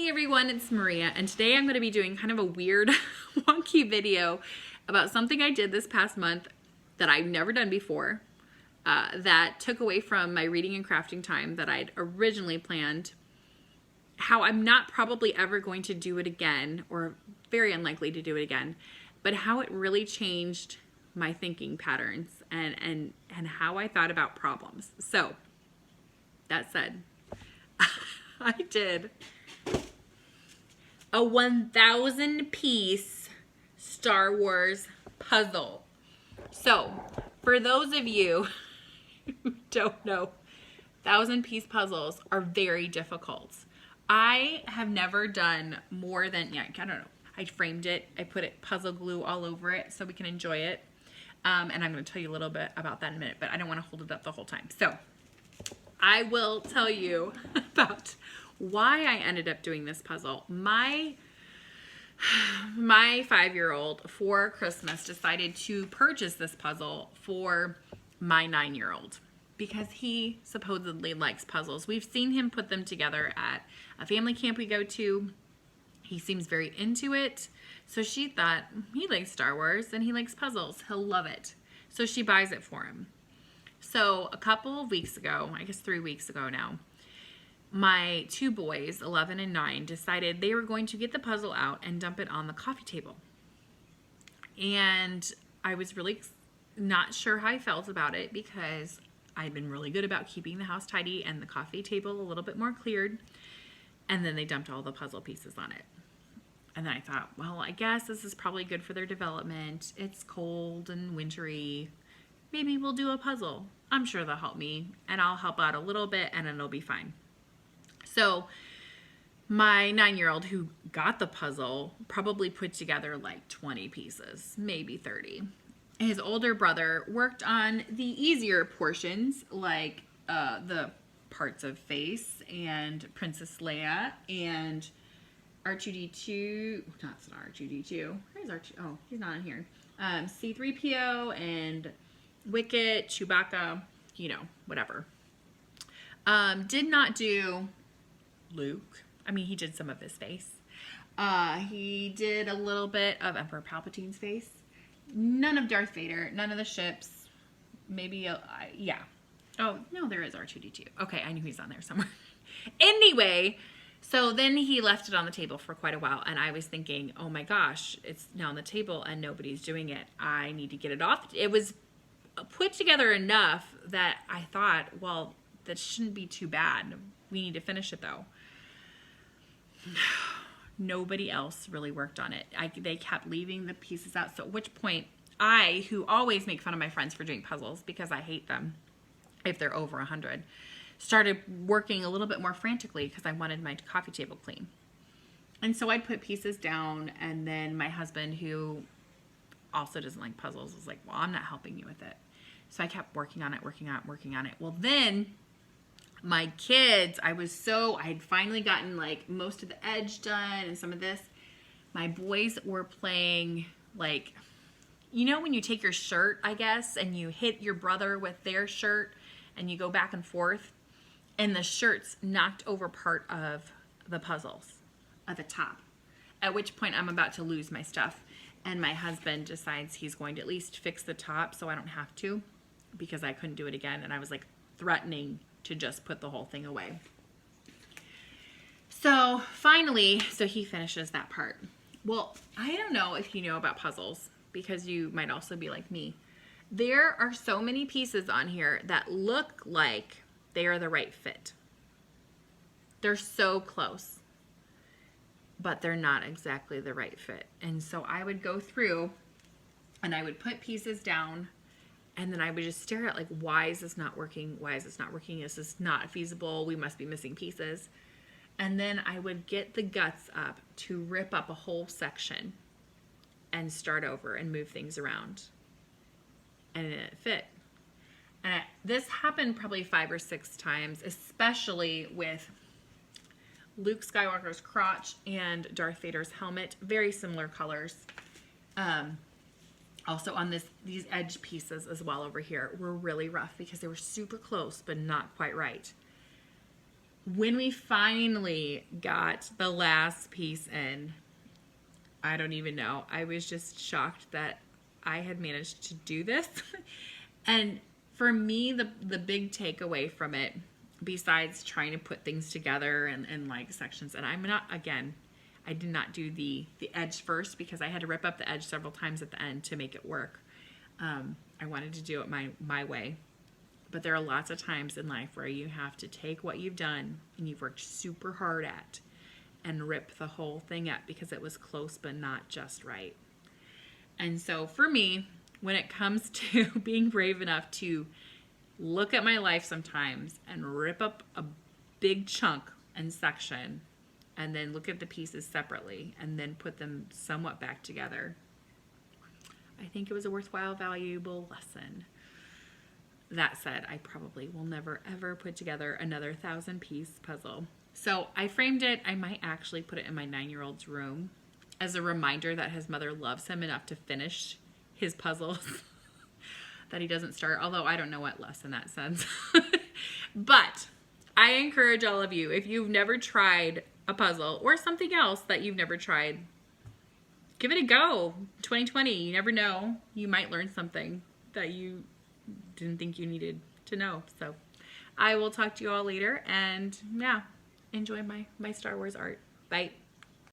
morning, everyone. It's Maria, and today I'm going to be doing kind of a weird, wonky video about something I did this past month that I've never done before, that took away from my reading and crafting time that I'd originally planned, how I'm not probably ever going to do it again, or very unlikely to do it again, but how it really changed my thinking patterns and how I thought about problems. So, that said, I did a 1,000 piece Star Wars puzzle. So, for those of you who don't know, 1,000 piece puzzles are very difficult. I have never done more than, I don't know. I framed it. I put puzzle glue all over it so we can enjoy it. And I'm going to tell you a little bit about that in a minute, but I don't want to hold it up the whole time. So, I will tell you about why I ended up doing this puzzle. My 5-year-old for Christmas decided to purchase this puzzle for my 9-year-old because he supposedly likes puzzles. We've seen him put them together at a family camp we go to. He seems very into it. So she thought, he likes Star Wars and he likes puzzles. He'll love it. So she buys it for him. So a couple of weeks ago, I guess 3 weeks ago now, my 2 boys, 11 and 9, decided they were going to get the puzzle out and dump it on the coffee table. And I was really not sure how I felt about it because I'd been really good about keeping the house tidy and the coffee table a little bit more cleared. And then they dumped all the puzzle pieces on it. And then I thought, well, I guess this is probably good for their development. It's cold and wintry. Maybe we'll do a puzzle. I'm sure they'll help me and I'll help out a little bit and it'll be fine. So my 9-year-old who got the puzzle probably put together like 20 pieces, maybe 30. His older brother worked on the easier portions like the parts of face and Princess Leia and R2-D2. No, it's not R2-D2. Where's R2? Oh, he's not in here. C-3PO and Wicket, Chewbacca, whatever. Did not do Luke. I mean, he did some of his face. He did a little bit of Emperor Palpatine's face. None of Darth Vader. None of the ships. Maybe, yeah. Oh, no, there is R2-D2. Okay, I knew he's on there somewhere. Anyway, so then he left it on the table for quite a while, and I was thinking, oh my gosh, it's now on the table and nobody's doing it. I need to get it off. It was put together enough that I thought, well, that shouldn't be too bad. We need to finish it though. Nobody else really worked on it. They kept leaving the pieces out. So at which point I, who always make fun of my friends for doing puzzles because I hate them if they're over 100, started working a little bit more frantically because I wanted my coffee table clean. And so I'd put pieces down, and then my husband, who also doesn't like puzzles, was like, well, I'm not helping you with it. So I kept working on it. Well, then my kids, I had finally gotten like most of the edge done and some of this. My boys were playing like, when you take your shirt, I guess, and you hit your brother with their shirt and you go back and forth, and the shirts knocked over part of the puzzles at the top, at which point I'm about to lose my stuff. And my husband decides he's going to at least fix the top so I don't have to, because I couldn't do it again. And I was like threatening to just put the whole thing away. So finally, he finishes that part. Well, I don't know if you know about puzzles, because you might also be like me. There are so many pieces on here that look like they are the right fit. They're so close, but they're not exactly the right fit. And so I would go through and I would put pieces down, and then I would just stare at like, why is this not working? Why is this not working? This is not feasible. We must be missing pieces. And then I would get the guts up to rip up a whole section and start over and move things around. And it fit. And this happened probably 5 or 6 times, especially with Luke Skywalker's crotch and Darth Vader's helmet. Very similar colors. Also on these edge pieces as well over here were really rough because they were super close but not quite right. when we finally got the last piece in, I don't even know. I was just shocked that I had managed to do this. And for me, the big takeaway from it, besides trying to put things together and like sections, and I'm not, again, I did not do the edge first because I had to rip up the edge several times at the end to make it work. I wanted to do it my way. But there are lots of times in life where you have to take what you've done and you've worked super hard at and rip the whole thing up because it was close but not just right. And so for me, when it comes to being brave enough to look at my life sometimes and rip up a big chunk and section and then look at the pieces separately and then put them somewhat back together, I think it was a worthwhile, valuable lesson. That said, I probably will never ever put together another 1,000-piece puzzle. So I framed it. I might actually put it in my 9-year-old's room as a reminder that his mother loves him enough to finish his puzzles that he doesn't start, although I don't know what lesson that sends. But I encourage all of you, if you've never tried a puzzle or something else that you've never tried, give it a go. 2020, you never know. You might learn something that you didn't think you needed to know. So I will talk to you all later, and yeah, enjoy my Star Wars art. Bye.